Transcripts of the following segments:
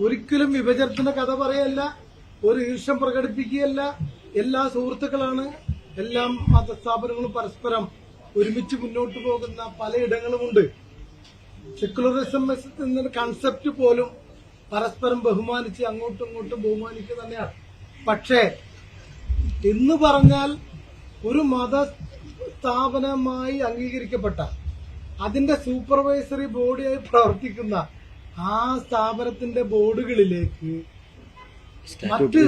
ഒരിക്കലും വിഭജനത്തിന്റെ കഥ പറയല്ല, ഒരു ഈർഷ്യം പ്രകടിപ്പിക്കുകയല്ല. എല്ലാ സുഹൃത്തുക്കളാണ്. എല്ലാ മതസ്ഥാപനങ്ങളും പരസ്പരം ഒരുമിച്ച് മുന്നോട്ട് പോകുന്ന പലയിടങ്ങളുമുണ്ട്. സെക്കുലറിസം എന്നൊരു കൺസെപ്റ്റ് പോലും പരസ്പരം ബഹുമാനിച്ച് അങ്ങോട്ടും ഇങ്ങോട്ടും ബഹുമാനിക്കുക തന്നെയാണ്. പക്ഷേ എന്ന് പറഞ്ഞാൽ ഒരു മതസ്ഥാപനമായി അംഗീകരിക്കപ്പെട്ട അതിന്റെ സൂപ്പർവൈസറി ബോഡിയായി പ്രവർത്തിക്കുന്ന ആ സ്ഥാപനത്തിന്റെ ബോർഡുകളിലേക്ക് മറ്റ്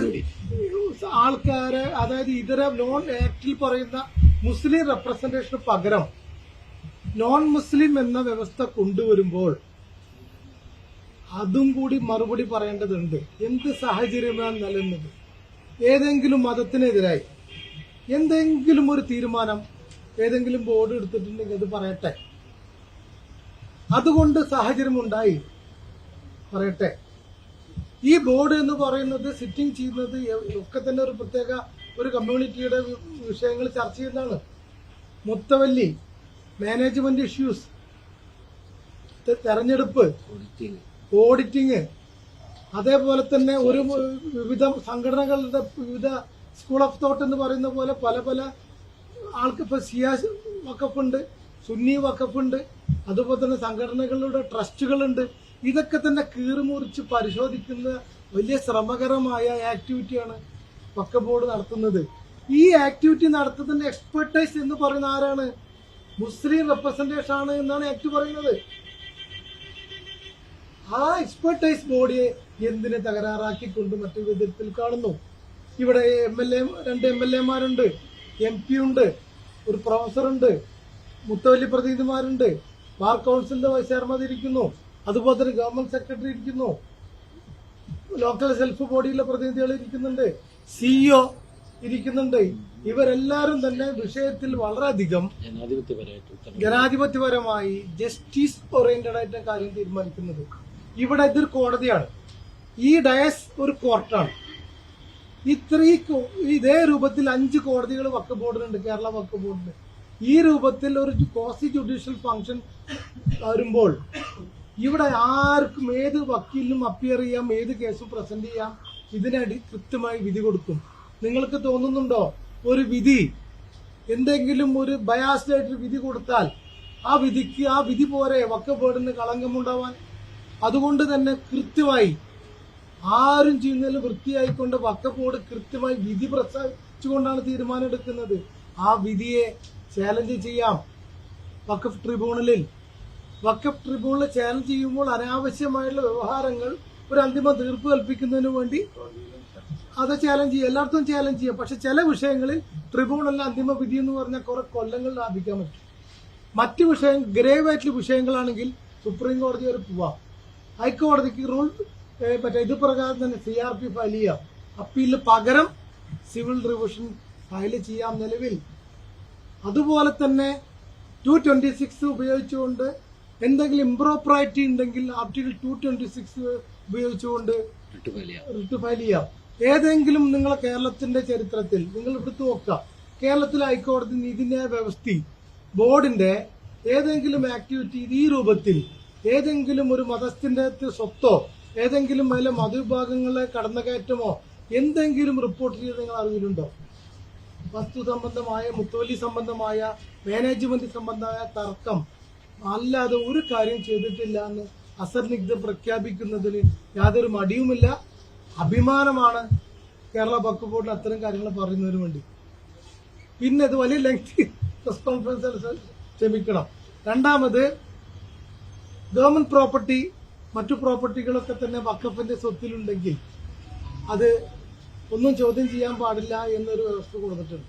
ആൾക്കാരെ, അതായത് ഇതര നോൺ ആക്ടിൽ പറയുന്ന മുസ്ലിം റെപ്രസെന്റേഷന് പകരം നോൺ മുസ്ലിം എന്ന വ്യവസ്ഥ കൊണ്ടുവരുമ്പോൾ അതും കൂടി മറുപടി പറയേണ്ടതുണ്ട്. എന്ത് സാഹചര്യമാണ് നിലനിന്നത്? ഏതെങ്കിലും മതത്തിനെതിരായി എന്തെങ്കിലും ഒരു തീരുമാനം ഏതെങ്കിലും ബോർഡ് എടുത്തിട്ടുണ്ടെങ്കിൽ അത് പറയട്ടെ. അതുകൊണ്ട് സാഹചര്യമുണ്ടായി പറയട്ടെ. ഈ ബോർഡ് എന്ന് പറയുന്നത് സിറ്റിംഗ് ചെയ്യുന്നത് ഒക്കെ തന്നെ ഒരു പ്രത്യേക ഒരു കമ്മ്യൂണിറ്റിയുടെ വിഷയങ്ങൾ ചർച്ച ചെയ്യുന്നതാണ്. മുത്തവല്ലി, മാനേജ്മെന്റ് ഇഷ്യൂസ്, തെരഞ്ഞെടുപ്പ്, ഓഡിറ്റിംഗ്, അതേപോലെ തന്നെ ഒരു വിവിധ സംഘടനകളുടെ വിവിധ സ്കൂൾ ഓഫ് തോട്ട് എന്ന് പറയുന്ന പോലെ പല പല ആൾക്ക് ഇപ്പൊ ഷിയാ വഖഫുണ്ട്, സുന്നി വഖഫുണ്ട്, അതുപോലെ തന്നെ സംഘടനകളുടെ ട്രസ്റ്റുകളുണ്ട്. ഇതൊക്കെ തന്നെ കീറിമുറിച്ച് പരിശോധിക്കുന്ന വലിയ ശ്രമകരമായ ആക്ടിവിറ്റിയാണ് വഖഫ് ബോർഡ് നടത്തുന്നത്. ഈ ആക്ടിവിറ്റി നടത്തുന്ന എക്സ്പെർട്ടൈസ് എന്ന് പറയുന്ന ആരാണ്? മുസ്ലിം റെപ്രസെന്റേഷൻ ആണ് എന്നാണ് ആക്ട് പറയുന്നത്. ആ എക്സ്പെർട്ടൈസ് ബോഡിയെ എന്തിനെ തകരാറാക്കിക്കൊണ്ട് മറ്റൊരു വിധത്തിൽ കാണുന്നു? ഇവിടെ രണ്ട് MLA മാരുണ്ട്, MP ഉണ്ട്, ഒരു പ്രൊഫസറുണ്ട്, മുത്തവല്ലി പ്രതിനിധിമാരുണ്ട്, ബാർ കൌൺസിലിന്റെ വൈസ് ചെയർമാൻ ഇരിക്കുന്നു, അതുപോലെ തന്നെ ഗവൺമെന്റ് സെക്രട്ടറി ഇരിക്കുന്നു, ലോക്കൽ സെൽഫ് ബോഡിയിലെ പ്രതിനിധികൾ ഇരിക്കുന്നുണ്ട്, CEO ഇരിക്കുന്നുണ്ട്. ഇവരെല്ലാരും തന്നെ വിഷയത്തിൽ വളരെയധികം ജനാധിപത്യപരമായി ജസ്റ്റിസ് ഓറിയന്റഡ് ആയിട്ട് കാര്യം തീരുമാനിക്കുന്നത്. ഇവിടെ ഇതൊരു കോടതിയാണ്, ഈ ഡയസ് ഒരു കോർട്ടാണ്. ഇതേ രൂപത്തിൽ 5 കോടതികൾ വഖഫ് ബോർഡിനുണ്ട്, കേരള വഖഫ് ബോർഡിന്. ഈ രൂപത്തിൽ ഒരു ക്വാസി ജുഡീഷ്യൽ ഫംഗ്ഷൻ വരുമ്പോൾ ഇവിടെ ആർക്കും ഏത് വക്കീലിനും അപ്പിയർ ചെയ്യാം, ഏത് കേസും പ്രസന്റ് ചെയ്യാം. ഇതിനടി കൃത്യമായി വിധി കൊടുക്കും. നിങ്ങൾക്ക് തോന്നുന്നുണ്ടോ ഒരു വിധി എന്തെങ്കിലും ഒരു ബയാസ്ഡ് ആയിട്ട് വിധി കൊടുത്താൽ ആ വിധി പോരെ വഖഫ് ബോർഡിന് കളങ്കമുണ്ടാവാൻ? അതുകൊണ്ട് തന്നെ കൃത്യമായി ആരും ചെയ്യുന്നതിൽ വൃത്തിയായിക്കൊണ്ട് വഖഫ് ബോർഡ് കൃത്യമായി വിധി പ്രസ്താവിച്ചുകൊണ്ടാണ് തീരുമാനം എടുക്കുന്നത്. ആ വിധിയെ ചാലഞ്ച് ചെയ്യാം വഖഫ് ട്രിബ്യൂണലിൽ. വഖഫ് ട്രിബ്യൂണൽ ചാലഞ്ച് ചെയ്യുമ്പോൾ അനാവശ്യമായുള്ള വ്യവഹാരങ്ങൾ ഒരു അന്തിമ തീർപ്പ് കൽപ്പിക്കുന്നതിന് വേണ്ടി അത് ചാലഞ്ച് ചെയ്യാം, എല്ലായിടത്തും ചാലഞ്ച് ചെയ്യാം. പക്ഷെ ചില വിഷയങ്ങളിൽ ട്രിബ്യൂണലിന് അന്തിമ വിധി എന്ന് പറഞ്ഞാൽ കുറെ കൊല്ലങ്ങൾ ലാഭിക്കാൻ പറ്റും. മറ്റു ഗ്രേവ് ആയിട്ടുള്ള വിഷയങ്ങളാണെങ്കിൽ സുപ്രീം കോടതി വരെ പോവാം. ഹൈക്കോടതിക്ക് റൂൾ ഇത് പ്രകാരം തന്നെ CRP ഫയൽ ചെയ്യാം. അപ്പീലിന് പകരം സിവിൽ റിവിഷൻ ഫയൽ ചെയ്യാം നിലവിൽ. അതുപോലെ തന്നെ 226 ഉപയോഗിച്ചുകൊണ്ട് എന്തെങ്കിലും ഇംപ്രോപ്പറായിറ്റി ഉണ്ടെങ്കിൽ ആർട്ടിക്കിൾ 226 ഉപയോഗിച്ചുകൊണ്ട് റിട്ട് ഫയൽ ചെയ്യാം. ഏതെങ്കിലും നിങ്ങളെ കേരളത്തിന്റെ ചരിത്രത്തിൽ നിങ്ങൾ എടുത്തു നോക്കുക, കേരളത്തിലെ ഹൈക്കോടതി നീതിന്യായ വ്യവസ്ഥ ബോർഡിന്റെ ഏതെങ്കിലും ആക്ടിവിറ്റി ഈ രൂപത്തിൽ ഏതെങ്കിലും ഒരു മതത്തിന്റെ സ്വത്തോ ഏതെങ്കിലും അതിലെ മതവിഭാഗങ്ങളെ കടന്നുകയറ്റമോ എന്തെങ്കിലും റിപ്പോർട്ട് ചെയ്ത് നിങ്ങൾ അറിവിലുണ്ടോ? വസ്തു സംബന്ധമായ, മുത്തവല്ലി സംബന്ധമായ, മാനേജ്മെന്റ് സംബന്ധമായ തർക്കം അല്ലാതെ ഒരു കാര്യം ചെയ്തിട്ടില്ല എന്ന് അസർനിഗ്ധ പ്രഖ്യാപിക്കുന്നതിന് യാതൊരു മടിയുമില്ല. അഭിമാനമാണ് കേരള വഖഫ് ബോർഡിന് അത്തരം കാര്യങ്ങൾ പറയുന്നതിന് വേണ്ടി. പിന്നെ ഇത് വലിയ ലെങ്തി പ്രസ് കോൺഫറൻസ് ക്ഷമിക്കണം. രണ്ടാമത്, ഗവൺമെന്റ് പ്രോപ്പർട്ടി മറ്റു പ്രോപ്പർട്ടികളൊക്കെ തന്നെ വഖഫിന്റെ സ്വത്തിലുണ്ടെങ്കിൽ അത് ഒന്നും ചോദ്യം ചെയ്യാൻ പാടില്ല എന്നൊരു വ്യവസ്ഥ കൊടുത്തിട്ടുണ്ട്.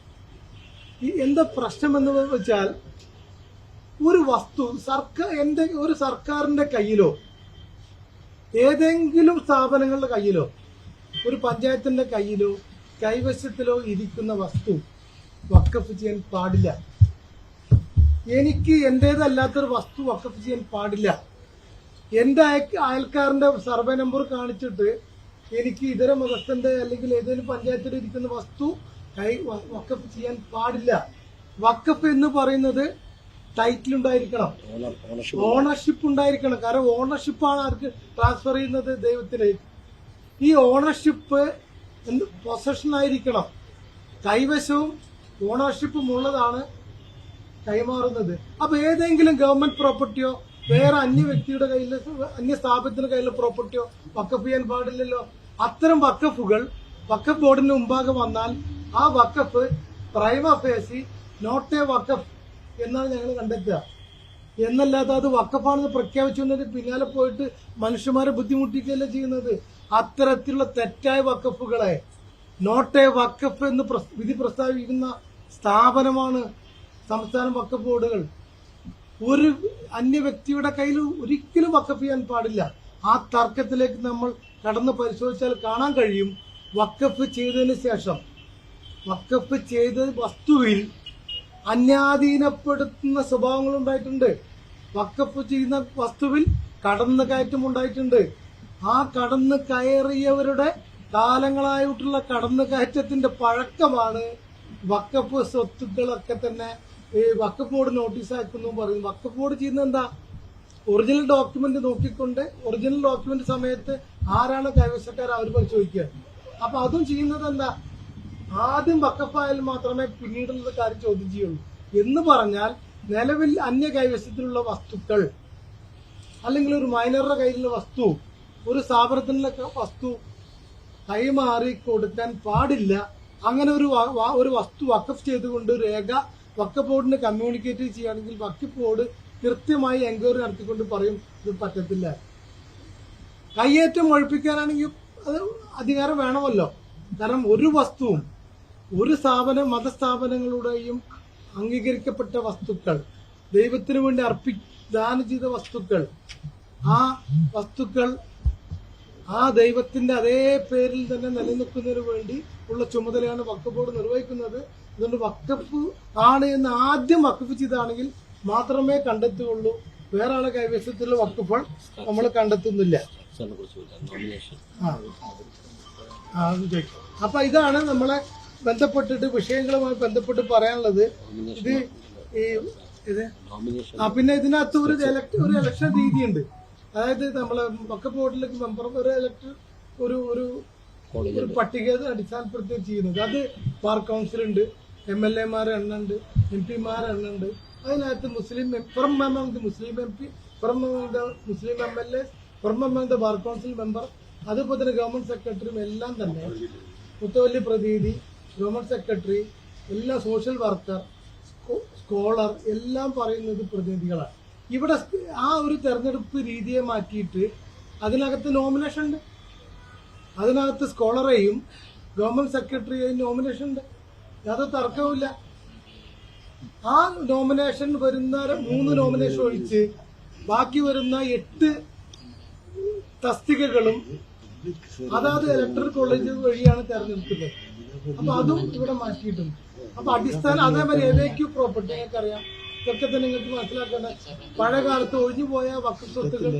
എന്താ പ്രശ്നമെന്ന് വെച്ചാൽ ഒരു വസ്തു ഒരു സർക്കാരിന്റെ കയ്യിലോ ഏതെങ്കിലും സ്ഥാപനങ്ങളുടെ കയ്യിലോ ഒരു പഞ്ചായത്തിന്റെ കയ്യിലോ കൈവശത്തിലോ ഇരിക്കുന്ന വസ്തു വഖഫ് ചെയ്യാൻ പാടില്ല. എനിക്ക് എന്റേതല്ലാത്തൊരു വസ്തു വഖഫ് ചെയ്യാൻ പാടില്ല. എന്റെ അയൽക്കാരന്റെ സർവേ നമ്പർ കാണിച്ചിട്ട് എനിക്ക് ഇതര മതസ്ഥന്റെ അല്ലെങ്കിൽ ഏതെങ്കിലും പഞ്ചായത്തിൽ ഇരിക്കുന്ന വസ്തു വഖഫ് ചെയ്യാൻ പാടില്ല. വഖഫ് എന്ന് പറയുന്നത് ടൈറ്റിൽ ഉണ്ടായിരിക്കണം, ഓണർഷിപ്പ് ഉണ്ടായിരിക്കണം. കാരണം ഓണർഷിപ്പാണ് ആർക്ക് ട്രാൻസ്ഫർ ചെയ്യുന്നത്? ദൈവത്തിലേക്ക്. ഈ ഓണർഷിപ്പ് പൊസഷൻ ആയിരിക്കണം. കൈവശവും ഓണർഷിപ്പും ഉള്ളതാണ് കൈമാറുന്നത്. അപ്പൊ ഏതെങ്കിലും ഗവൺമെന്റ് പ്രോപ്പർട്ടിയോ വേറെ അന്യ വ്യക്തിയുടെ കയ്യിൽ, അന്യ സ്ഥാപനത്തിന്റെ കയ്യിലെ പ്രോപ്പർട്ടിയോ വഖഫ് ചെയ്യാൻ പാടില്ലല്ലോ. അത്തരം വഖഫുകൾ വഖഫ് ബോർഡിന് മുമ്പാകെ വന്നാൽ ആ വഖഫ് പ്രൈമ ഫേസി നോട്ട് എ വഖഫ് എന്നാണ് ഞങ്ങൾ കണ്ടെത്തുക. എന്നല്ലാതെ അത് വഖഫാണെന്ന് പ്രഖ്യാപിച്ചു എന്നതിന് പിന്നാലെ പോയിട്ട് മനുഷ്യന്മാരെ ബുദ്ധിമുട്ടിക്കുകയല്ല ചെയ്യുന്നത്. അത്തരത്തിലുള്ള തെറ്റായ വഖഫുകളെ നോട്ട് എ വഖഫ് എന്ന് വിധി പ്രസ്താവിക്കുന്ന സ്ഥാപനമാണ് സംസ്ഥാന വഖഫ് ബോർഡുകൾ. ഒരു അന്യ വ്യക്തിയുടെ കയ്യിൽ ഒരിക്കലും വഖഫ് ചെയ്യാൻ പാടില്ല. ആ തർക്കത്തിലേക്ക് നമ്മൾ കടന്ന് പരിശോധിച്ചാൽ കാണാൻ കഴിയും, വഖഫ് ചെയ്തതിന് ശേഷം വഖഫ് ചെയ്ത വസ്തുവിൽ അന്യാധീനപ്പെടുത്തുന്ന സ്വഭാവങ്ങൾ ഉണ്ടായിട്ടുണ്ട്. വഖഫ് ചെയ്യുന്ന വസ്തുവിൽ കടന്നു കയറ്റം ഉണ്ടായിട്ടുണ്ട്. ആ കടന്നു കയറിയവരുടെ കാലങ്ങളായിട്ടുള്ള കടന്നു കയറ്റത്തിന്റെ പഴക്കമാണ് വഖഫ് സ്വത്തുക്കളൊക്കെ തന്നെ വഖഫ് ബോർഡ് നോട്ടീസ് അയക്കുന്നു പറയും. വഖഫ് ബോർഡ് ചെയ്യുന്നത് എന്താ? ഒറിജിനൽ ഡോക്യുമെന്റ് നോക്കിക്കൊണ്ട് ഒറിജിനൽ ഡോക്യുമെന്റ് സമയത്ത് ആരാണ് കൈവശക്കാർ അവർ പരിശോധിക്കുക. അപ്പൊ അതും ചെയ്യുന്നത് എന്താ? ആദ്യം വഖഫായാൽ മാത്രമേ പിന്നീടുള്ള കാര്യം ചോദ്യം ചെയ്യുള്ളൂ. എന്ന് പറഞ്ഞാൽ നിലവിൽ അന്യ കൈവശത്തിലുള്ള വസ്തുക്കൾ അല്ലെങ്കിൽ ഒരു മൈനറുടെ കയ്യിലുള്ള വസ്തു, ഒരു സ്ഥാപനത്തിനുള്ള വസ്തു കൈമാറി കൊടുക്കാൻ പാടില്ല. അങ്ങനെ ഒരു വസ്തു വഖഫ് ചെയ്തുകൊണ്ട് രേഖ വഖഫ് ബോർഡിന് കമ്മ്യൂണിക്കേറ്റ് ചെയ്യുകയാണെങ്കിൽ വഖഫ് ബോർഡ് കൃത്യമായി എൻക്വയറി നടത്തിക്കൊണ്ട് പറയും ഇത് പറ്റത്തില്ല. കയ്യേറ്റം ഒഴിപ്പിക്കാനാണെങ്കിൽ അത് അധികാരം വേണമല്ലോ. കാരണം ഒരു വസ്തുവും ഒരു മതസ്ഥാപനങ്ങളുടെയും അംഗീകരിക്കപ്പെട്ട വസ്തുക്കൾ, ദൈവത്തിനു വേണ്ടി ദാനം ചെയ്ത വസ്തുക്കൾ, ആ വസ്തുക്കൾ ആ ദൈവത്തിന്റെ അതേ പേരിൽ തന്നെ നിലനിൽക്കുന്നതിന് വേണ്ടി ഉള്ള ചുമതലയാണ് വഖഫ് ബോർഡ് നിർവഹിക്കുന്നത്. അതുകൊണ്ട് വഖഫ് ആണ് എന്ന് ആദ്യം വഖഫ് ചെയ്താണെങ്കിൽ മാത്രമേ കണ്ടെത്തുകയുള്ളൂ. വേറെ ആളെ കൈവശത്തിലുള്ള വഖഫുകൾ നമ്മൾ കണ്ടെത്തുന്നില്ല. അപ്പൊ ഇതാണ് നമ്മളെ ബന്ധപ്പെട്ടിട്ട് വിഷയങ്ങളുമായി ബന്ധപ്പെട്ട് പറയാനുള്ളത്. പിന്നെ ഇതിനകത്ത് ഒരു ഇലക്ഷൻ രീതിയുണ്ട്. അതായത് നമ്മളെ വഖഫ് ബോർഡിലേക്ക് മെമ്പർ ഒരു പട്ടികയുടെ അടിസ്ഥാനപ്പെടുത്തി ചെയ്യുന്നത്. അത് ബാർ കൗൺസിൽ ഉണ്ട്, MLA എണ്ണുണ്ട്, MP എണ്ണുണ്ട്. അതിനകത്ത് Muslim from among the Muslim MP, from among the Muslim MLA, from among the bar council member, അതുപോലെ തന്നെ ഗവൺമെന്റ് സെക്രട്ടറിയും എല്ലാം തന്നെ മുത്തവല്ലി പ്രതിനിധി, ഗവൺമെന്റ് സെക്രട്ടറി, എല്ലാ സോഷ്യൽ വർക്കർ, സ്കോളർ എല്ലാം പറയുന്നത് പ്രതിനിധികളാണ്. ഇവിടെ ആ ഒരു തെരഞ്ഞെടുപ്പ് രീതിയെ മാറ്റിയിട്ട് അതിനകത്ത് നോമിനേഷൻ ഉണ്ട്. അതിനകത്ത് സ്കോളറെയും ഗവൺമെന്റ് സെക്രട്ടറിയെയും നോമിനേഷൻ ഉണ്ട്. യാതൊരു തർക്കവുമില്ല. ആ നോമിനേഷൻ വരുന്ന 3 നോമിനേഷൻ ഒഴിച്ച് ബാക്കി വരുന്ന 8 തസ്തികകളും അതാത് ഇലക്ടറൽ കോളേജ് വഴിയാണ് തെരഞ്ഞെടുക്കുന്നത്. അപ്പൊ അതും ഇവിടെ മാറ്റിയിട്ടുണ്ട്. അപ്പൊ അടിസ്ഥാനം അതേമാതിരി എവേക്യൂ പ്രോപ്പർട്ടി നിങ്ങൾക്കറിയാം. ഇതൊക്കെ തന്നെ നിങ്ങൾക്ക് മനസ്സിലാക്കേണ്ട. പഴയ കാലത്ത് ഒഴിഞ്ഞുപോയ വഖഫ് സ്വത്തുക്കൾ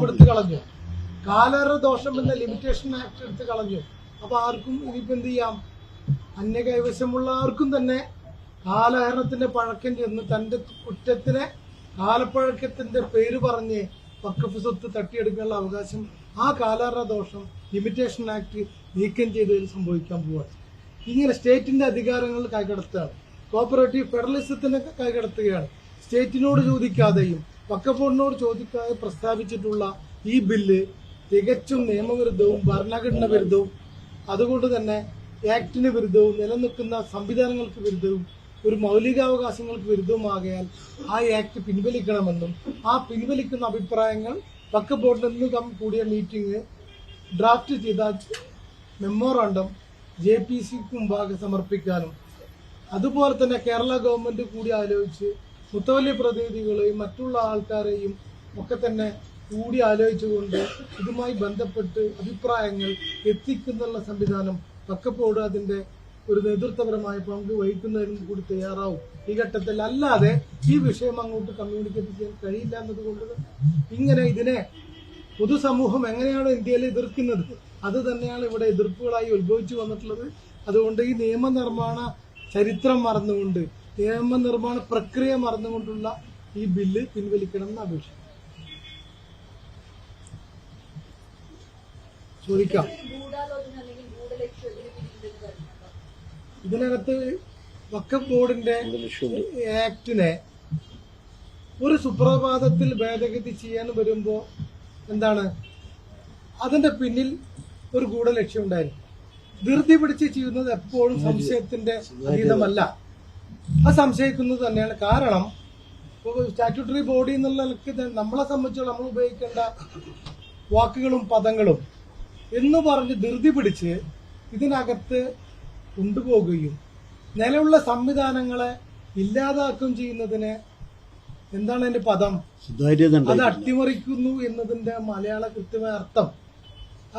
എടുത്ത് കളഞ്ഞു. കാലഹരണ ദോഷം എന്ന ലിമിറ്റേഷൻ ആക്ട് എടുത്ത് കളഞ്ഞു. അപ്പൊ ആർക്കും ഇനിയിപ്പോ എന്ത് ചെയ്യാം? അന്യ കൈവശമുള്ള ആർക്കും തന്നെ കാലഹരണത്തിന്റെ പഴക്കം ചെന്ന് തന്റെ കുറ്റത്തിനെ കാലപ്പഴക്കത്തിന്റെ പേര് പറഞ്ഞ് വഖഫ് സ്വത്ത് തട്ടിയെടുക്കാനുള്ള അവകാശം ആ കാലഹരണ ദോഷം ലിമിറ്റേഷൻ ആക്ട് നീക്കം ചെയ്തതിൽ സംഭവിക്കാൻ പോവാണ്. ഇങ്ങനെ സ്റ്റേറ്റിന്റെ അധികാരങ്ങൾ കൈകടത്തുകയാണ്. കോപ്പറേറ്റീവ് ഫെഡറലിസത്തിന് കൈകടത്തുകയാണ്. സ്റ്റേറ്റിനോട് ചോദിക്കാതെയും വഖഫ് ബോർഡിനോട് ചോദിക്കാതെ പ്രസ്താവിച്ചിട്ടുള്ള ഈ ബില്ല് തികച്ചും നിയമവിരുദ്ധവും ഭരണഘടന വിരുദ്ധവും അതുകൊണ്ട് തന്നെ ആക്ടിന് വിരുദ്ധവും നിലനിൽക്കുന്ന സംവിധാനങ്ങൾക്ക് വിരുദ്ധവും ഒരു മൗലികാവകാശങ്ങൾക്ക് വിരുദ്ധവുമാകയാൽ ആ ആക്ട് പിൻവലിക്കണമെന്നും ആ പിൻവലിക്കുന്ന അഭിപ്രായങ്ങൾ വഖഫ് ബോർഡിൽ നിന്ന് കൂടിയ മീറ്റിംഗ് ഡ്രാഫ്റ്റ് ചെയ്ത മെമ്മോറാണ്ടം JPCക്ക് മുമ്പാകെ സമർപ്പിക്കാനും അതുപോലെ തന്നെ കേരള ഗവൺമെന്റ് കൂടി ആലോചിച്ച് മുത്തവല്ലി പ്രതിനിധികളെയും മറ്റുള്ള ആൾക്കാരെയും ഒക്കെ തന്നെ കൂടി ആലോചിച്ചുകൊണ്ട് ഇതുമായി ബന്ധപ്പെട്ട് അഭിപ്രായങ്ങൾ എത്തിക്കുന്നുള്ള സംവിധാനം വഖഫ് ബോർഡ് അതിന്റെ ഒരു നേതൃത്വപരമായ പങ്ക് വഹിക്കുന്നതിനും കൂടി തയ്യാറാവും ഈ ഘട്ടത്തിൽ. അല്ലാതെ ഈ വിഷയം അങ്ങോട്ട് കമ്മ്യൂണിക്കേറ്റ് ചെയ്യാൻ കഴിയില്ല എന്നതുകൊണ്ട് ഇങ്ങനെ ഇതിനെ പൊതുസമൂഹം എങ്ങനെയാണ് ഇന്ത്യയിൽ എതിർക്കുന്നത് അത് തന്നെയാണ് ഇവിടെ എതിർപ്പുകളായി ഉത്ഭവിച്ചു വന്നിട്ടുള്ളത്. അതുകൊണ്ട് ഈ നിയമനിർമ്മാണ ചരിത്രം മറന്നുകൊണ്ട് നിയമനിർമ്മാണ പ്രക്രിയ മറന്നുകൊണ്ടുള്ള ഈ ബില്ല് പിൻവലിക്കണം എന്ന് അപേക്ഷിക്കുന്നു. ചോദിക്കാം. ഇതിനകത്ത് വഖഫ് ബോർഡിന്റെ ആക്ടിനെ ഒരു സുപ്രഭാതത്തിൽ ഭേദഗതി ചെയ്യാൻ വരുമ്പോ എന്താണ് അതിന്റെ പിന്നിൽ ഒരു ഗൂഢലക്ഷ്യം ഉണ്ടായിരുന്നു. ധൃതി പിടിച്ച് ചെയ്യുന്നത് എപ്പോഴും സംശയത്തിന്റെ അതീതമല്ല. അത് സംശയിക്കുന്നത് തന്നെയാണ്. കാരണം സ്റ്റാറ്റ്യൂട്ടറി ബോഡി എന്നുള്ള നമ്മളെ സംബന്ധിച്ചോളം നമ്മൾ ഉപയോഗിക്കേണ്ട വാക്കുകളും പദങ്ങളും എന്ന് പറഞ്ഞ് ധൃതി പിടിച്ച് ഇതിനകത്ത് കൊണ്ടുപോകുകയും നിലവിലുള്ള സംവിധാനങ്ങളെ ഇല്ലാതാക്കുകയും ചെയ്യുന്നതിന് എന്താണ് അതിന്റെ പദം? അത് അട്ടിമറിക്കുന്നു എന്നതിന്റെ മലയാള കൃത്യമായ അർത്ഥം.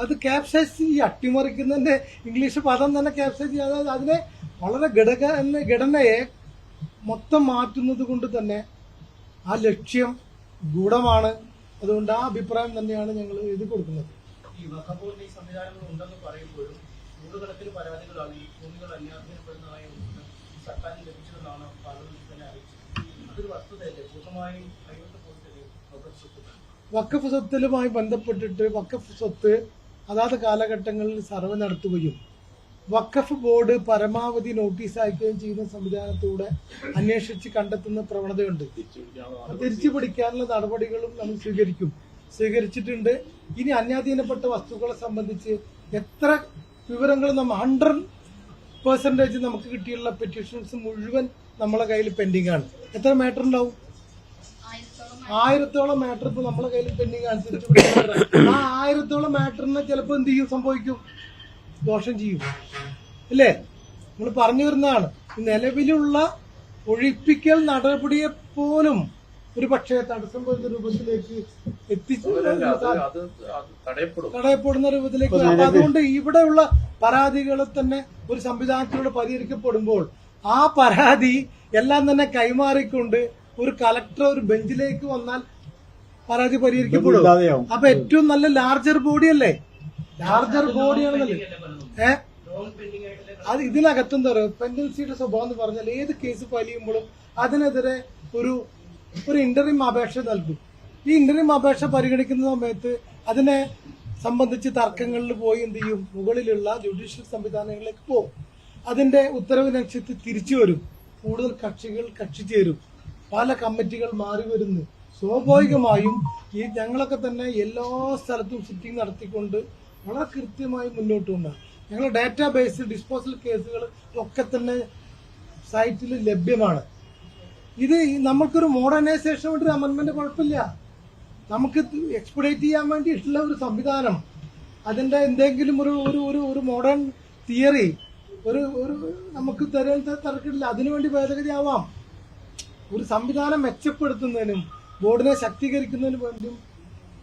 അത് ക്യാപ്സൈസ്, ഈ അട്ടിമറിക്കുന്നതിന്റെ ഇംഗ്ലീഷ് പദം തന്നെ ക്യാപ്സൈസ് ചെയ്യാതെ അതിനെ വളരെ ഘടനയെ മൊത്തം മാറ്റുന്നത് കൊണ്ട് തന്നെ ആ ലക്ഷ്യം ഗൂഢമാണ്. അതുകൊണ്ട് ആ അഭിപ്രായം തന്നെയാണ് ഞങ്ങൾ എഴുതി കൊടുക്കുന്നത്. ഈ വഖഫ് ബോർഡിന് ഈ സംവിധാനങ്ങൾ ഉണ്ടെന്ന് പറയുമ്പോഴും നൂറുകണക്കിന് പരാതികളാണ് ഈ ഭൂമികൾ അന്യാധീനപ്പെടുന്നതായി സർക്കാരിന് ലഭിച്ചതെന്നാണ് പാർലമെന്റിൽ തന്നെ അറിയിച്ചത്. അതൊരു വസ്തുതയല്ലേ? പൂർണ്ണമായും കൈവത്ത പോലത്തെ വഖഫ് സ്വത്ത്, വഖഫ് സ്വത്തിലുമായി ബന്ധപ്പെട്ടിട്ട് വഖഫ് സ്വത്ത് അതാത് കാലഘട്ടങ്ങളിൽ സർവേ നടത്തുകയും വഖഫ് ബോർഡ് പരമാവധി നോട്ടീസ് അയക്കുകയും ചെയ്യുന്ന സംവിധാനത്തിലൂടെ അന്വേഷിച്ച് കണ്ടെത്തുന്ന പ്രവണതയുണ്ട്. തിരിച്ചു പിടിക്കാനുള്ള നടപടികളും നമ്മൾ സ്വീകരിച്ചിട്ടുണ്ട്. ഇനി അന്യാധീനപ്പെട്ട വസ്തുക്കളെ സംബന്ധിച്ച് എത്ര വിവരങ്ങൾ നമ്മൾ 100% നമുക്ക് കിട്ടിയുള്ള പെറ്റീഷൻസ് മുഴുവൻ നമ്മളെ കയ്യിൽ പെൻഡിംഗ് ആണ്. എത്ര മാറ്റർ ഉണ്ടാവും? 1000-ഓളം മാറ്റർ ഇപ്പൊ നമ്മളെ കയ്യിൽ പെൻഡിംഗ് ആണ്. തിരിച്ചു പിടിക്കാൻ ആ 1000-ഓളം മാറ്ററിനെ ചിലപ്പോൾ എന്ത് ചെയ്യും, സംഭവിക്കും, ദോഷം ചെയ്യും. അല്ലേ? നമ്മൾ പറഞ്ഞു വരുന്നതാണ് നിലവിലുള്ള ഒഴിപ്പിക്കൽ നടപടിയെ പോലും ഒരു പക്ഷേ തടസ്സം വരുന്ന രൂപത്തിലേക്ക് തടയപ്പെടുന്ന രൂപത്തിലേക്ക്. അപ്പൊ അതുകൊണ്ട് ഇവിടെയുള്ള പരാതികളെ തന്നെ ഒരു സംവിധാനത്തിലൂടെ പരിഹരിക്കപ്പെടുമ്പോൾ ആ പരാതി എല്ലാം തന്നെ കൈമാറിക്കൊണ്ട് ഒരു കളക്ടർ ഒരു ബെഞ്ചിലേക്ക് വന്നാൽ പരാതി പരിഹരിക്കപ്പെടും. അപ്പൊ ഏറ്റവും നല്ല ലാർജർ ബോഡി അല്ലേ? ലാർജർ ബോഡിയാണെന്നല്ലേ? അത് ഇതിനകത്ത് എന്താ പറയുക, പെൻഡൻസിയുടെ സ്വഭാവം എന്ന് പറഞ്ഞാൽ ഏത് കേസ് ഫയൽ ചെയ്യുമ്പോഴും അതിനെതിരെ ഒരു ഇന്ററിം അപേക്ഷ നൽകും. ഈ ഇന്ററിം അപേക്ഷ പരിഗണിക്കുന്ന സമയത്ത് അതിനെ സംബന്ധിച്ച് തർക്കങ്ങളിൽ പോയി എന്ത് ചെയ്യും, മുകളിലുള്ള ജുഡീഷ്യൽ സംവിധാനങ്ങളിലേക്ക് പോകും. അതിന്റെ ഉത്തരവിനനുസരിച്ച് തിരിച്ചു വരും. കൂടുതൽ കക്ഷികൾ കക്ഷി ചേരും. പല കമ്മിറ്റികൾ മാറി വരുന്നു. സ്വാഭാവികമായും ഈ ഞങ്ങളൊക്കെ തന്നെ എല്ലാ സ്ഥലത്തും സിറ്റിംഗ് നടത്തിക്കൊണ്ട് വളരെ കൃത്യമായി മുന്നോട്ട് കൊണ്ടാണ്. ഞങ്ങൾ ഡാറ്റാ ബേസ് ഡിസ്പോസൽ കേസുകൾ ഒക്കെ തന്നെ സൈറ്റിൽ ലഭ്യമാണ്. ഇത് നമുക്കൊരു മോഡേണൈസേഷൻ വേണ്ടി അമെന്റ്മെന്റ് കുഴപ്പമില്ല. നമുക്ക് എക്സ്പെഡേറ്റ് ചെയ്യാൻ വേണ്ടിയിട്ടുള്ള ഒരു സംവിധാനം, അതിന്റെ എന്തെങ്കിലും ഒരു മോഡേൺ തിയറി ഒരു നമുക്ക് തരാൻ തർക്കമില്ല. അതിനുവേണ്ടി ഭേദഗതി ആവാം. ഒരു സംവിധാനം മെച്ചപ്പെടുത്തുന്നതിനും ബോർഡിനെ ശക്തീകരിക്കുന്നതിനും വേണ്ടിയും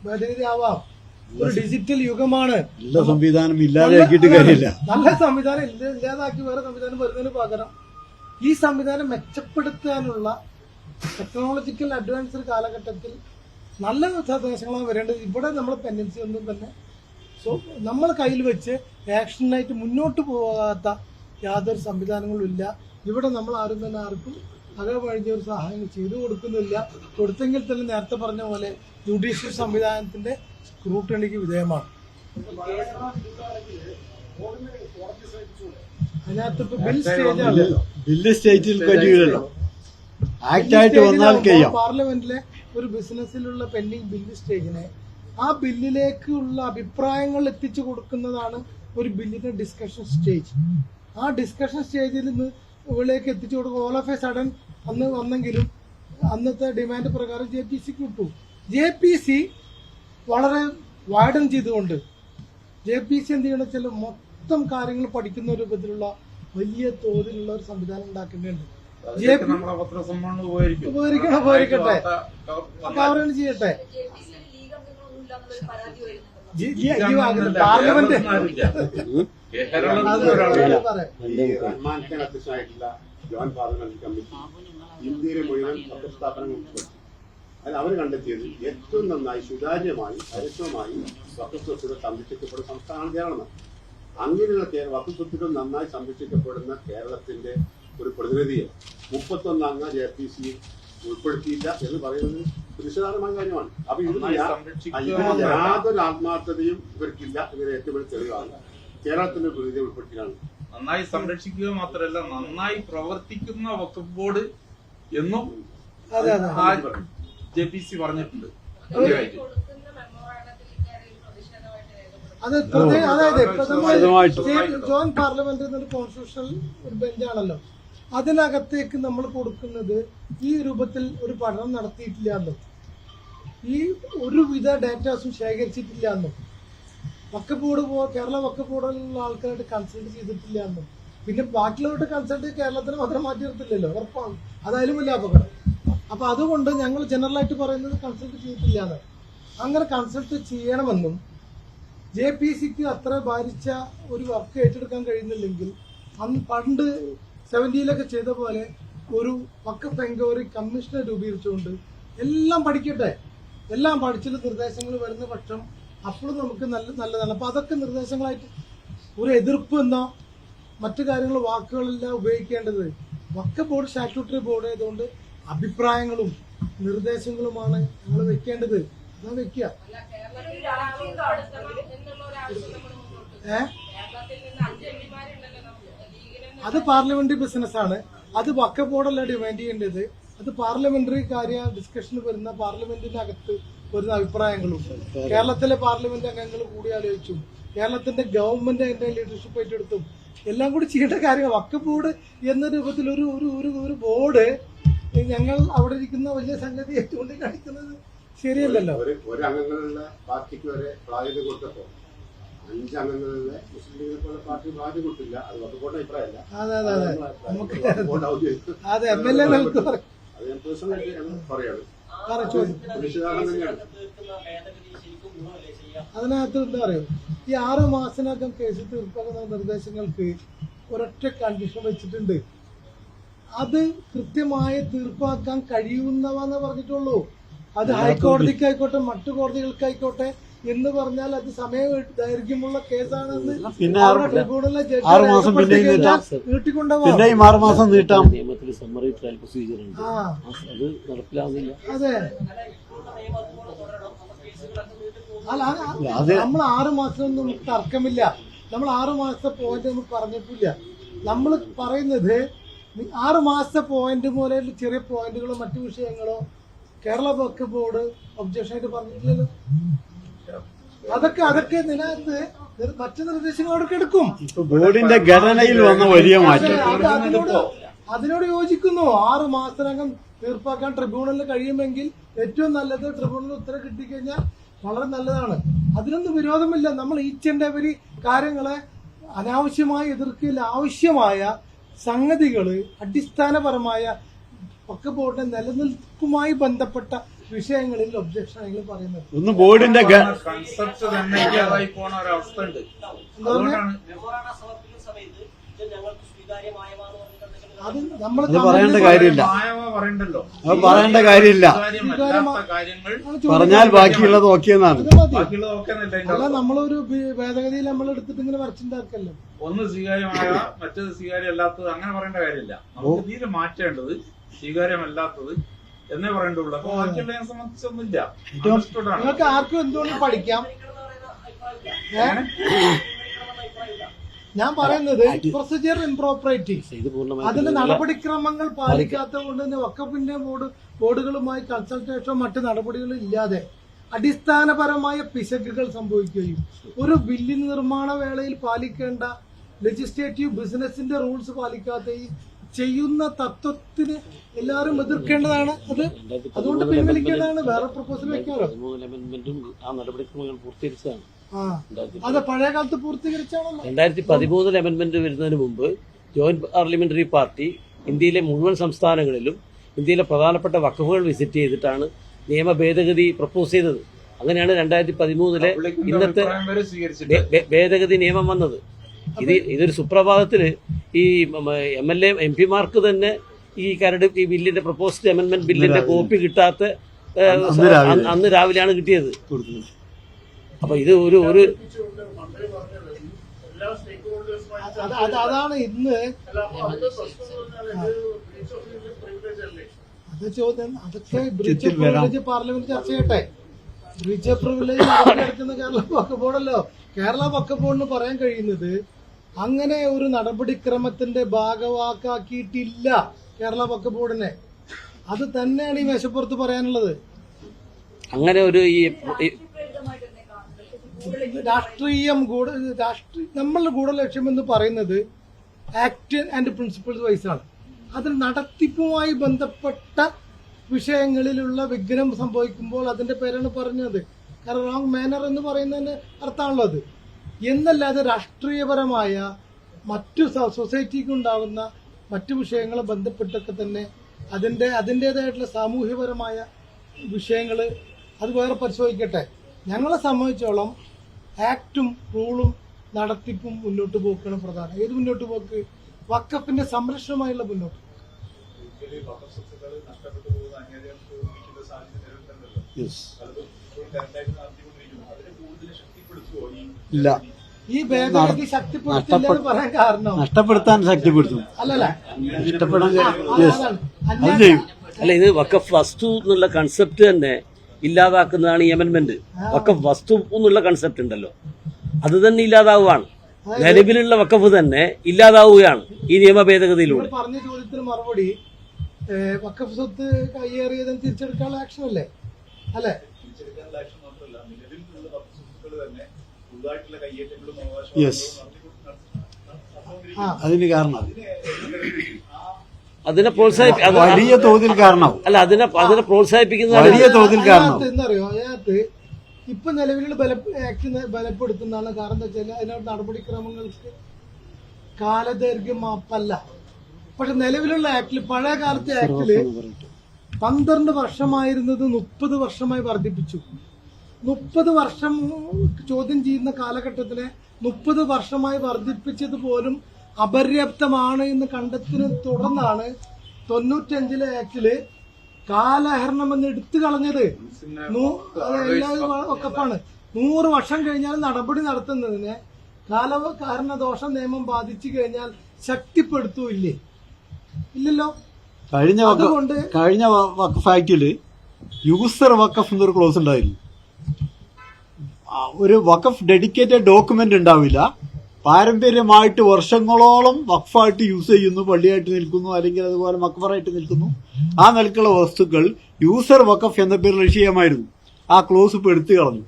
ഭേദഗതി ആവാം. ഒരു ഡിജിറ്റൽ യുഗമാണ്. നല്ല സംവിധാനം ഇല്ലാതാക്കിയിട്ട് കാര്യമില്ല. നല്ല സംവിധാനം ഇല്ലാതാക്കി വേറെ സംവിധാനം വരുന്നതിന് പകരം ഈ സംവിധാനം മെച്ചപ്പെടുത്താനുള്ള ടെക്നോളജിക്കൽ അഡ്വാൻസ്ഡ് കാലഘട്ടത്തിൽ നല്ല നിർദ്ദേശങ്ങളാണ് വരേണ്ടത്. ഇവിടെ നമ്മൾ പെൻഡൻസി ഒന്നും തന്നെ നമ്മൾ കയ്യിൽ വെച്ച് ആക്ഷനായിട്ട് മുന്നോട്ട് പോകാത്ത യാതൊരു സംവിധാനങ്ങളും ഇല്ല. ഇവിടെ നമ്മൾ ആരും തന്നെ ആർക്കും അകവഴിഞ്ഞ ഒരു സഹായം ചെയ്തു കൊടുക്കുന്നില്ല. കൊടുത്തെങ്കിൽ തന്നെ നേരത്തെ പറഞ്ഞ പോലെ ജുഡീഷ്യൽ സംവിധാനത്തിന്റെ സ്ക്രൂട്ടണിക്ക് വിധേയമാണ്. അതിനകത്ത് ഇപ്പൊ ബില്ല് സ്റ്റേജിൽ പറ്റില്ലല്ലോ. പാർലമെന്റിലെ ഒരു ബിസിനസ്സിലുള്ള പെൻഡിങ് ബില്ല് സ്റ്റേജിനെ ആ ബില്ലിലേക്കുള്ള അഭിപ്രായങ്ങൾ എത്തിച്ചു കൊടുക്കുന്നതാണ് ഒരു ബില്ലിന്റെ ഡിസ്കഷൻ സ്റ്റേജ്. ആ ഡിസ്കഷൻ സ്റ്റേജിൽ നിന്ന് ഇവിടേക്ക് എത്തിച്ചു കൊടുക്കും. ഓൾ ഓഫ് എ സഡൻ അന്ന് വന്നെങ്കിലും അന്നത്തെ ഡിമാൻഡ് പ്രകാരം JPC കിട്ടു. JPC വളരെ വൈഡൻ ചെയ്തുകൊണ്ട് JPC എന്ത് ചെയ്യണം വെച്ചാൽ മൊത്തം കാര്യങ്ങൾ പഠിക്കുന്ന രൂപത്തിലുള്ള വലിയ തോതിലുള്ള ഒരു സംവിധാനം ഉണ്ടാക്കേണ്ടതുണ്ട്. ഉപകരിക്കട്ടെ, കവറേജ് ചെയ്യട്ടെ. പാർലമെന്റ് ജോയിന്റ് പാർലമെന്ററി കമ്മിറ്റി ഇന്ത്യയിലെ മുഴുവൻ പത്രസ്ഥാപനങ്ങൾ അതിൽ അവർ കണ്ടെത്തിയത് ഏറ്റവും നന്നായി സുതാര്യമായി പരസ്യമായി വഖഫ് സ്വത്തുകൾ സംരക്ഷിക്കപ്പെടുന്ന സംസ്ഥാനമാണ് കേരളം. അങ്ങനെയുള്ള വഖഫ് സ്വത്തുകൾ നന്നായി സംരക്ഷിക്കപ്പെടുന്ന കേരളത്തിന്റെ ഒരു പ്രതിനിധിയെ 31 അംഗ JPC ഉൾപ്പെടുത്തിയില്ല എന്ന് പറയുന്നത് നിസ്സാരമായ കാര്യമാണ്. അപ്പൊ ഇത് സംരക്ഷിക്കുക യാതൊരു ആത്മാർത്ഥതയും ഇവർക്കില്ല. ഇവരെ ഏറ്റവും വലിയ തെളിവാണ് കേരളത്തിന്റെ പ്രതിനിധി ഉൾപ്പെടുത്തിയാണ്. നന്നായി സംരക്ഷിക്കുക മാത്രമല്ല നന്നായി പ്രവർത്തിക്കുന്ന വഖഫ് ബോർഡ് എന്നും JPC പറഞ്ഞിട്ടുണ്ട്. അത് അതായത് ജോയിന്റ് പാർലമെന്റ് എന്നൊരു കോൺസ്റ്റിറ്റ്യൂഷണൽ ഒരു ബെഞ്ചാണല്ലോ, അതിനകത്തേക്ക് നമ്മൾ കൊടുക്കുന്നത് ഈ രൂപത്തിൽ ഒരു പഠനം നടത്തിയിട്ടില്ല എന്നും ഈ ഒരുവിധ ഡാറ്റാസും ശേഖരിച്ചിട്ടില്ല എന്നും വഖഫ് ബോർഡ് കേരള വഖഫ് ബോർഡിലുള്ള ആൾക്കാരായിട്ട് കൺസൾട്ട് ചെയ്തിട്ടില്ല എന്നും പിന്നെ ബാക്കിയുള്ളവരുടെ കൺസൾട്ട് കേരളത്തിന് മാത്രം മാറ്റി നിർത്തില്ലല്ലോ, ഉറപ്പാണ്. അതായാലും വലിയ അപകടം. അപ്പൊ അതുകൊണ്ട് ഞങ്ങൾ ജനറലായിട്ട് പറയുന്നത് കൺസൾട്ട് ചെയ്തിട്ടില്ല എന്ന്. അങ്ങനെ കൺസൾട്ട് ചെയ്യണമെന്നും JPCക്ക് അത്ര ഭാരിച്ച ഒരു വർക്ക് ഏറ്റെടുക്കാൻ കഴിയുന്നില്ലെങ്കിൽ അന്ന് പണ്ട് 70-ലൊക്കെ ചെയ്ത പോലെ ഒരു വഖഫ് എൻക്വയറി കമ്മീഷനെ രൂപീകരിച്ചുകൊണ്ട് എല്ലാം പഠിക്കട്ടെ, എല്ലാം പഠിച്ചിട്ട് നിർദ്ദേശങ്ങൾ വരുന്ന പക്ഷം അപ്പോഴും നമുക്ക് നല്ലതാണ്. അപ്പൊ അതൊക്കെ നിർദ്ദേശങ്ങളായിട്ട് ഒരു എതിർപ്പ് എന്നോ മറ്റു കാര്യങ്ങൾ വാക്കുകളെല്ലാം ഉപയോഗിക്കേണ്ടത് വഖഫ് ബോർഡ് സ്റ്റാറ്റ്യൂട്ടറി ബോർഡ് ആയതുകൊണ്ട് അഭിപ്രായങ്ങളും നിർദ്ദേശങ്ങളുമാണ് ഞങ്ങൾ വെക്കേണ്ടത്. അതാ വെക്കുക. അത് പാർലമെന്ററി ബിസിനസ്സാണ്. അത് വഖഫ് ബോർഡല്ല ഡിമാൻഡ് ചെയ്യേണ്ടത്. അത് പാർലമെന്ററി കാര്യ ഡിസ്കഷന് വരുന്ന പാർലമെന്റിനകത്ത് വരുന്ന അഭിപ്രായങ്ങളും കേരളത്തിലെ പാർലമെന്റ് അംഗങ്ങൾ കൂടി ആലോചിച്ചും കേരളത്തിന്റെ ഗവൺമെന്റ് അതിന്റെ ലീഡർഷിപ്പ് ഏറ്റെടുത്തും എല്ലാം കൂടി ചെയ്യേണ്ട കാര്യങ്ങൾ. വഖഫ് ബോർഡ് എന്ന രൂപത്തിൽ ഒരു ബോർഡ് ഞങ്ങൾ അവിടെ ഇരിക്കുന്ന വലിയ സംഗതി ഏറ്റുകൊണ്ട് കാണിക്കുന്നത് ശരിയല്ലല്ലോ. ഒരു അംഗങ്ങളുള്ള പാർട്ടിക്ക് വരെ പ്രാതിനിധ്യം കൊടുത്തപ്പോ 5 അംഗങ്ങളുള്ള മുസ്ലിം ലീഗിനെ പോലെ പാർട്ടി പ്രാതിനിധ്യം കൊടുത്തില്ല. അത് വഖഫ് ബോർഡ് അഭിപ്രായമല്ല. അതെ MLA അത് ഞാൻ പേഴ്സണലായിട്ട് പറയാണ്. അതിനകത്ത് എന്താ പറയുക, ഈ 6 മാസത്തിനകം കേസ് തീർപ്പാക്കുന്ന നിർദ്ദേശങ്ങൾക്ക് ഒരൊറ്റ കണ്ടീഷൻ വെച്ചിട്ടുണ്ട്. അത് കൃത്യമായി തീർപ്പാക്കാൻ കഴിയുന്നവെന്ന് പറഞ്ഞിട്ടുള്ളൂ. അത് ഹൈക്കോടതിക്കായിക്കോട്ടെ മറ്റു കോടതികൾക്കായിക്കോട്ടെ എന്ന് പറഞ്ഞാൽ അത് സമയം ദൈർഘ്യമുള്ള കേസാണെന്ന് ട്രിബ്യൂണലിലെ ജഡ്ജി നീട്ടിക്കൊണ്ടുപോകാം. 6 മാസം നീട്ടാം. നിയമത്തിൽ സമ്മറി ട്രയൽ പ്രൊസീജിയർ ഉണ്ട്, അത് നടപ്പിലാവുന്നില്ല. അതെ, നമ്മൾ 6 മാസമൊന്നും നമുക്ക് തർക്കമില്ല. നമ്മൾ 6 മാസത്തെ പോയിന്റ് നമുക്ക് പറഞ്ഞിട്ടില്ല. നമ്മൾ പറയുന്നത് 6 മാസത്തെ പോയിന്റ് പോലെ ചെറിയ പോയിന്റുകളോ മറ്റു വിഷയങ്ങളോ കേരള വഖഫ് ബോർഡ് ഒബ്ജക്ഷൻ ആയിട്ട് പറഞ്ഞിട്ടില്ലല്ലോ. അതൊക്കെ നിലത്ത് മറ്റു നിർദ്ദേശങ്ങളോടൊക്കെ എടുക്കും. ബോർഡിന്റെ ഘടനയിൽ വന്ന വലിയ മാറ്റം അതിനോട് യോജിക്കുന്നു. 6 മാസത്തിനകം തീർപ്പാക്കാൻ ട്രിബ്യൂണലിന് കഴിയുമെങ്കിൽ ഏറ്റവും നല്ലത്. ട്രിബ്യൂണലിന് ഉത്തരവ് കിട്ടിക്കഴിഞ്ഞാൽ വളരെ നല്ലതാണ്. അതിനൊന്നും വിരോധമില്ല. നമ്മൾ ഈച്ച് ആൻഡ് എവരി കാര്യങ്ങളെ അനാവശ്യമായി എതിർക്കില്ല. ആവശ്യമായ സംഗതികള് അടിസ്ഥാനപരമായ വഖഫ് ബോർഡിന്റെ നിലനിൽപ്പുമായി ബന്ധപ്പെട്ട വിഷയങ്ങളിൽ ഒബ്ജക്ഷൻ ആയി പറയുന്നത്. ഒന്ന് ബോർഡിന്റെ കൺസെപ്റ്റ് തന്നെ ഇല്ലാതായി പോണ ഒരവസ്ഥ ഉണ്ട്. അത് നമ്മൾ പറയേണ്ട കാര്യമില്ല. പറയണ്ടല്ലോ, അത് പറയേണ്ട കാര്യമില്ല. പറഞ്ഞാൽ ബാക്കിയുള്ളത് ഓക്കെന്നാണ്. അല്ല, നമ്മളൊരു ഭേദഗതിയിൽ നമ്മൾ എടുത്തിട്ട് ഇങ്ങനെ വരച്ചുണ്ടാക്കല്ലോ. ഒന്ന് സ്വീകാര്യമായ മറ്റേത് സ്വീകാര്യമല്ലാത്തത് അങ്ങനെ പറയേണ്ട കാര്യമില്ല. നമുക്ക് തീരെ മാറ്റേണ്ടത് സ്വീകാര്യമല്ലാത്തത് എന്നേ പറയേണ്ടുള്ളൂ. അപ്പൊ ബാക്കിയുള്ളതിനെ സംബന്ധിച്ചൊന്നുമില്ല. നിങ്ങൾക്ക് ആർക്കും എന്തുകൊണ്ടും പഠിക്കാം. ഞാൻ പറയുന്നത് പ്രൊസീജിയർ ഇംപ്രോപ്പറേറ്റി, അതിന്റെ നടപടിക്രമങ്ങൾ പാലിക്കാത്തത് കൊണ്ട് തന്നെ വഖഫിന്റെ ബോർഡുകളുമായി കൺസൾട്ടേഷനോ മറ്റു നടപടികളും ഇല്ലാതെ അടിസ്ഥാനപരമായ പിശകുകൾ സംഭവിക്കുകയും ഒരു ബില്ലിന് നിർമ്മാണ വേളയിൽ പാലിക്കേണ്ട ലെജിസ്ലേറ്റീവ് ബിസിനസിന്റെ റൂൾസ് പാലിക്കാതെയും ചെയ്യുന്ന തത്വത്തിന് എല്ലാവരും എതിർക്കേണ്ടതാണ്. അത് അതുകൊണ്ട് പിൻവലിക്കേണ്ടതാണ്. വേറെ പ്രപ്പോസൽ വെക്കാറോ? ആ നടപടിക്രമങ്ങൾ പൂർത്തീകരിച്ചതാണ്. അതെ, പഴയ കാലത്ത് പൂർത്തീകരിച്ചാണല്ലോ. 2013 അമെന്റ്മെന്റ് വരുന്നതിന് മുമ്പ് ജോയിന്റ് പാർലമെന്ററി പാർട്ടി ഇന്ത്യയിലെ മുഴുവൻ സംസ്ഥാനങ്ങളിലും ഇന്ത്യയിലെ പ്രധാനപ്പെട്ട വഖഫുകൾ വിസിറ്റ് ചെയ്തിട്ടാണ് നിയമ ഭേദഗതി പ്രപ്പോസ് ചെയ്തത്. അങ്ങനെയാണ് 2013 ഇന്നത്തെ ഭേദഗതി നിയമം വന്നത്. ഇതൊരു സുപ്രഭാതത്തില് ഈ MLA MP-മാർക്ക് തന്നെ ഈ ബില്ലിന്റെ പ്രപ്പോസ്ഡ് അമെന്റ്മെന്റ് ബില്ലിന്റെ കോപ്പി കിട്ടാത്ത അന്ന് രാവിലെയാണ് കിട്ടിയത്. അപ്പൊ ഇത് ഒരു അതാണ് ഇന്ന് അത് ചോദ്യം, അതൊക്കെ ബ്രീച്ച് ഓഫ് പ്രിവിലേജ് പാർലമെന്റ് ചർച്ച ചെയ്യട്ടെ. ബ്രീച്ച് ഓഫ് പ്രിവിലേജ് നടക്കുന്ന കേരള വഖഫ് ബോർഡല്ലോ. കേരള വഖഫ് ബോർഡിന് പറയാൻ കഴിയുന്നത് അങ്ങനെ ഒരു നടപടിക്രമത്തിന്റെ ഭാഗവാക്കാക്കിയിട്ടില്ല കേരള വഖഫ് ബോർഡിനെ. അത് തന്നെയാണ് ഈ മേശപ്പുറത്ത് പറയാനുള്ളത്. അങ്ങനെ ഒരു നമ്മളുടെ ഗൂഢലക്ഷ്യം എന്ന് പറയുന്നത് ആക്ട് ആൻഡ് പ്രിൻസിപ്പിൾസ് വൈസാണ്. അതിൽ നടത്തിപ്പുമായി ബന്ധപ്പെട്ട വിഷയങ്ങളിലുള്ള വിഘ്നം സംഭവിക്കുമ്പോൾ അതിന്റെ പേരാണ് പറഞ്ഞത്. കാരണം റോങ് മാനർ എന്ന് പറയുന്നതിന് അർത്ഥമാണുള്ളത് എന്നല്ലാതെ രാഷ്ട്രീയപരമായ മറ്റു സൊസൈറ്റിക്ക് ഉണ്ടാകുന്ന മറ്റു വിഷയങ്ങളെ ബന്ധപ്പെട്ടൊക്കെ തന്നെ അതിൻ്റെതായിട്ടുള്ള സാമൂഹ്യപരമായ വിഷയങ്ങൾ അത് വേറെ പരിശോധിക്കട്ടെ. ഞങ്ങളെ സംബന്ധിച്ചോളം ആക്ടും റൂളും നടത്തിപ്പും മുന്നോട്ട് പോക്കാണ് പ്രധാനം. ഏത് മുന്നോട്ട് പോക്ക്? വഖഫിന്റെ സംരക്ഷണമായുള്ള മുന്നോട്ട്. ഇല്ല, ഈ ഭേദഗതി ശക്തിപ്പെടുത്തില്ല എന്ന് പറയാൻ കാരണം നഷ്ടപ്പെടുത്താൻ ശക്തിപ്പെടുത്തും. അല്ലല്ല ഇഷ്ടപ്പെടാൻ അന്യായം ചെയ്യും. അല്ല, ഇത് വഖഫ് വസ്തു എന്നുള്ള കൺസെപ്റ്റ് തന്നെ ഇല്ലാതാക്കുന്നതാണ് ഈ അമെന്റ്മെന്റ്. വഖഫ് വസ്തു എന്നുള്ള കൺസെപ്റ്റ് ഉണ്ടല്ലോ, അത് തന്നെ ഇല്ലാതാവുകയാണ്. നിലവിലുള്ള വഖഫ് തന്നെ ഇല്ലാതാവുകയാണ് ഈ നിയമ ഭേദഗതിയിലൂടെ. പറഞ്ഞ ചോദ്യത്തിന് മറുപടി വഖഫ് സ്വത്ത് കയ്യേറിയതെന്ന് തിരിച്ചെടുക്കാനുള്ള ആക്ഷൻ അല്ലേ? അല്ലെ? യെസ്, അതിന് കാരണം അതിനെ വലിയ തോതിൽ കാരണമാവും. അല്ല, അതിനെ പ്രോത്സാഹിപ്പിക്കുന്ന വലിയ തോതിൽ കാരണം എന്നറിയോ? അതിനകത്ത് ഇപ്പൊ നിലവിലുള്ള ആക്ട് ബലപ്പെടുത്തുന്നതാണ്. കാരണം എന്താ വെച്ചാൽ അതിനകത്ത് നടപടിക്രമങ്ങൾക്ക് കാലദൈർഘ്യം മാപ്പല്ല. പക്ഷെ നിലവിലുള്ള ആക്ടില്, പഴയ കാലത്തെ ആക്ടില് 12 വർഷമായിരുന്നത് 30 വർഷമായി വർദ്ധിപ്പിച്ചു. 30 വർഷം ചോദ്യം ചെയ്യുന്ന കാലഘട്ടത്തിനെ 30 വർഷമായി വർദ്ധിപ്പിച്ചത് പോലും അപര്യാപ്തമാണ് എന്ന് കണ്ടെത്തിനെ തുടർന്നാണ് 95 ആക്ടില് കാലഹരണം എന്ന് എടുത്തു കളഞ്ഞത്. വഖഫാണ് 100 വർഷം കഴിഞ്ഞാൽ നടപടി നടത്തുന്നതിനെ കാലകാരണ ദോഷ നിയമം ബാധിച്ചു കഴിഞ്ഞാൽ ശക്തിപ്പെടുത്തൂല്ലേ? ഇല്ലല്ലോ. കഴിഞ്ഞ വഖഫ് ആക്ടില് യൂസർ വഖഫ് എന്നൊരു ക്ലോസ് ഉണ്ടായിരുന്നു. ഒരു വഖഫ് ഡെഡിക്കേറ്റഡ് ഡോക്യുമെന്റ് ഉണ്ടാവില്ല. പാരമ്പര്യമായിട്ട് വർഷങ്ങളോളം വഖഫായിട്ട് യൂസ് ചെയ്യുന്നു, പള്ളിയായിട്ട് നിൽക്കുന്നു, അല്ലെങ്കിൽ അതുപോലെ മക്ബറായിട്ട് നിൽക്കുന്നു. ആ നിലക്കുള്ള വസ്തുക്കൾ യൂസർ വഖഫ് എന്ന പേരിൽ രജിസ്റ്റർ ചെയ്യാമായിരുന്നു. ആ ക്ലോസ് ഇപ്പോൾ എടുത്തു കളഞ്ഞു.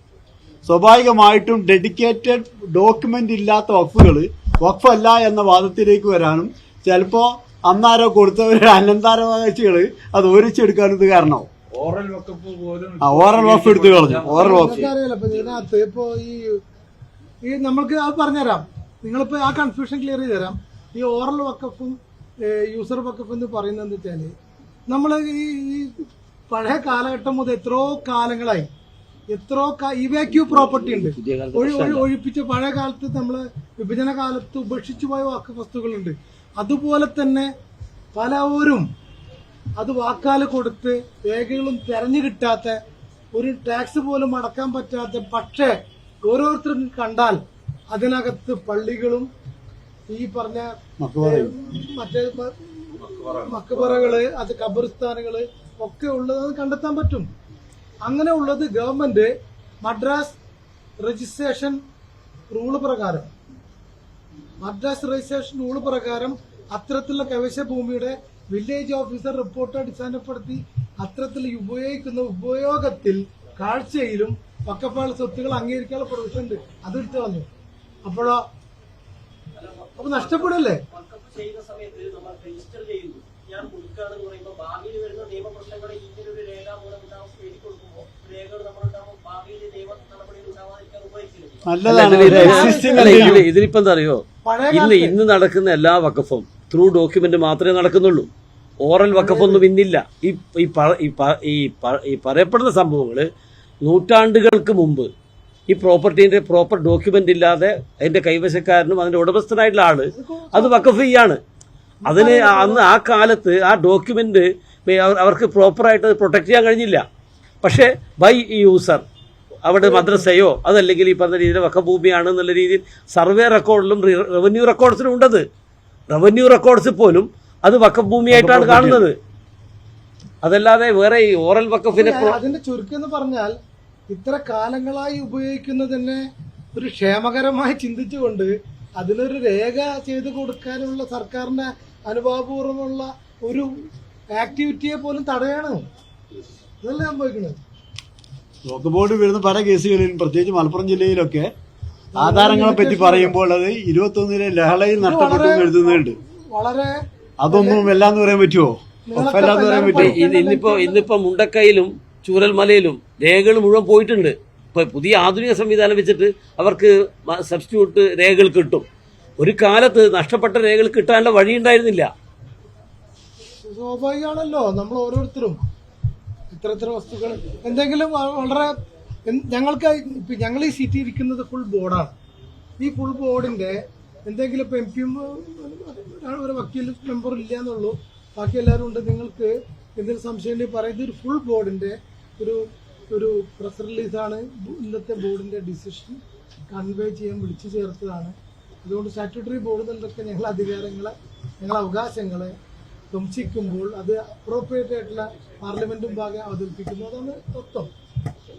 സ്വാഭാവികമായിട്ടും ഡെഡിക്കേറ്റഡ് ഡോക്യുമെന്റ് ഇല്ലാത്ത വഖഫുകൾ വഖഫല്ല എന്ന വാദത്തിലേക്ക് വരാനും ചിലപ്പോ അന്നാരോ കൊടുത്തവരുടെ അനന്താരവകാശികൾ അത് ഓരിച്ചെടുക്കാനും ഇത് കാരണമാവും. ഓറൽ വഖഫ് പോലും ഓറൽ വഖഫ് എടുത്തു കളഞ്ഞു. ഓറൽ വഖഫ് ഇതിനകത്ത് ഇപ്പൊ ഈ നമ്മൾക്ക് അത് പറഞ്ഞുതരാം. നിങ്ങളിപ്പോ ആ കൺഫ്യൂഷൻ ക്ലിയർ ചെയ്ത് തരാം. ഈ ഓറൽ വഖഫും യൂസർ വഖഫ് എന്ന് പറയുന്നത് എന്താ വെച്ചാല്, നമ്മള് ഈ പഴയ കാലഘട്ടം മുതൽ എത്രയോ കാലങ്ങളായി ഇവാക്യൂ പ്രോപ്പർട്ടി ഉണ്ട്. ഒഴിപ്പിച്ച പഴയ കാലത്ത് നമ്മള് വിഭജന കാലത്ത് ഉപേക്ഷിച്ചു പോയ വഖഫ് വസ്തുക്കളുണ്ട്. അതുപോലെ തന്നെ പലവരും അത് വാക്കാല് കൊടുത്ത് രേഖകളും തെരഞ്ഞു കിട്ടാത്ത, ഒരു ടാക്സ് പോലും അടക്കാൻ പറ്റാത്ത, പക്ഷേ ഓരോരുത്തരും കണ്ടാൽ അതിനകത്ത് പള്ളികളും ഈ പറഞ്ഞ മറ്റേ മക്ബറകള്, അത് ഖബർസ്ഥാനുകള് ഒക്കെ ഉള്ളത് കണ്ടെത്താൻ പറ്റും. അങ്ങനെ ഉള്ളത് ഗവൺമെന്റ് മദ്രാസ് രജിസ്ട്രേഷൻ റൂള് പ്രകാരം അത്തരത്തിലുള്ള കൈവശ ഭൂമിയുടെ വില്ലേജ് ഓഫീസർ റിപ്പോർട്ട് അടിസ്ഥാനപ്പെടുത്തി അത്തരത്തിൽ ഉപയോഗിക്കുന്ന ഉപയോഗത്തിൽ കാഴ്ചയിലും വഖഫാൾ സ്വത്തുകൾ അംഗീകരിക്കാനുള്ള പ്രൊവിഷൻ ഉണ്ട്. അത് എടുത്തു കളഞ്ഞു. അപ്പൊ നഷ്ടപ്പെടല്ലേ? ചെയ്യുന്ന സമയത്ത് നമ്മൾ രജിസ്റ്റർ ചെയ്യുന്നു, ഞാൻ കൊടുക്കുകയാണെന്ന് പറയുമ്പോൾ ഭാവിയിൽ വരുന്ന നിയമപ്രശ്നങ്ങളെ ഇങ്ങനെ ഒരു രേഖാമൂലം എഴുതി കൊടുക്കുമ്പോൾ രേഖകൾ നമ്മളുണ്ടാകുമ്പോൾ ഭാവിയിൽ നിയമ നടപടിയിൽ ഉണ്ടാവാതിരിക്കാൻ ഉപയോഗിച്ചില്ല. ഇതിലിപ്പോ എന്താ അറിയോ, ഇന്ന് നടക്കുന്ന എല്ലാ വഖഫും ത്രൂ ഡോക്യുമെന്റ് മാത്രമേ നടക്കുന്നുള്ളൂ. ഓറൽ വഖഫൊന്നും ഇന്നില്ല. ഈ പറയപ്പെടുന്ന സംഭവങ്ങള് നൂറ്റാണ്ടുകൾക്ക് മുമ്പ് ഈ പ്രോപ്പർട്ടീന്റെ പ്രോപ്പർ ഡോക്യുമെന്റ് ഇല്ലാതെ അതിന്റെ കൈവശക്കാരനും അതിന്റെ ഉടമസ്ഥനായിട്ടുള്ള ആള് അത് വഖഫ് ചെയ്യാണ്. അതിന് അന്ന് ആ കാലത്ത് ആ ഡോക്യുമെന്റ് അവർക്ക് പ്രോപ്പറായിട്ട് പ്രൊട്ടക്ട് ചെയ്യാൻ കഴിഞ്ഞില്ല. പക്ഷേ ബൈ യൂസർ അവിടെ മദ്രസയോ അതല്ലെങ്കിൽ ഈ പറഞ്ഞ രീതിയിൽ വഖഫ് ഭൂമിയാണ് എന്നുള്ള രീതിയിൽ സർവേ റെക്കോർഡിലും റവന്യൂ റെക്കോർഡ്സിലും ഉണ്ടത്. റവന്യൂ റെക്കോർഡ്സ് പോലും അത് വഖഫ് ഭൂമിയായിട്ടാണ് കാണുന്നത്. അതല്ലാതെ വേറെ ഈ ഓറൽ വഖഫിനെ അതിന്റെ ചുരുക്കം എന്ന് പറഞ്ഞാൽ ഇത്ര കാലങ്ങളായി ഉപയോഗിക്കുന്നതിനെ ഒരു ക്ഷേമകരമായി ചിന്തിച്ചുകൊണ്ട് അതിനൊരു രേഖ ചെയ്ത് കൊടുക്കാനുള്ള സർക്കാരിന്റെ അനുഭാവപൂർവ്വമുള്ള ഒരു ആക്ടിവിറ്റിയെ പോലും തടയാണ്. ഇതല്ലേ സംഭവിക്കുന്നത്. വഖഫ് ബോർഡ് വരുന്ന പല കേസുകളിലും പ്രത്യേകിച്ച് മലപ്പുറം ജില്ലയിലൊക്കെ ആധാരങ്ങളെ പറ്റി പറയുമ്പോൾ അത് 21 ലഹളയിൽ നഷ്ടപ്പെട്ടു എഴുതുന്നുണ്ട്. വളരെ അതൊന്നും എല്ലാന്ന് പറയാൻ പറ്റുമോ? വഖഫല്ലാന്ന് പറയാൻ പറ്റുമോ? ഇന്നിപ്പോ മുണ്ടക്കയിലും ചൂരൽമലയിലും രേഖകൾ മുഴുവൻ പോയിട്ടുണ്ട്. ഇപ്പൊ പുതിയ ആധുനിക സംവിധാനം വെച്ചിട്ട് അവർക്ക് സബ്സ്റ്റിറ്റ്യൂട്ട് രേഖകൾ കിട്ടും. ഒരു കാലത്ത് നഷ്ടപ്പെട്ട രേഖകൾ കിട്ടാനുള്ള വഴിയുണ്ടായിരുന്നില്ല. സ്വാഭാവികമാണല്ലോ. നമ്മൾ ഓരോരുത്തരും ഇത്തരത്തിലുള്ള വസ്തുക്കൾ എന്തെങ്കിലും വളരെ ഞങ്ങൾക്ക് ഞങ്ങൾ ഈ സീറ്റ് ഇരിക്കുന്നത് ഫുൾ ബോർഡാണ്. ഈ ഫുൾ ബോർഡിന്റെ എന്തെങ്കിലും ഇപ്പൊ MP ഒരു വക്കീൽ മെമ്പർ ഇല്ല എന്നുള്ളൂ, ബാക്കി എല്ലാവരും ഉണ്ട്. നിങ്ങൾക്ക് എന്തെങ്കിലും സംശയം ഉണ്ടെങ്കിൽ പറയുന്നത് ഒരു ഫുൾ ബോർഡിന്റെ ഒരു പ്രസ് റിലീസാണ്. ഇന്നത്തെ ബോർഡിന്റെ ഡിസിഷൻ കൺവേ ചെയ്യാൻ വിളിച്ചു ചേർത്തതാണ്. അതുകൊണ്ട് സ്റ്റാറ്റ്യൂട്ടറി ബോർഡുകളിലൊക്കെ ഞങ്ങളുടെ അധികാരങ്ങളെ, ഞങ്ങളുടെ അവകാശങ്ങളെ ധ്വംസിക്കുമ്പോൾ അത് അപ്രോപ്രിയേറ്റ് ആയിട്ടുള്ള പാർലമെന്റും ഭാഗം അവതരിപ്പിക്കുന്നു. അതാണ് തത്വം.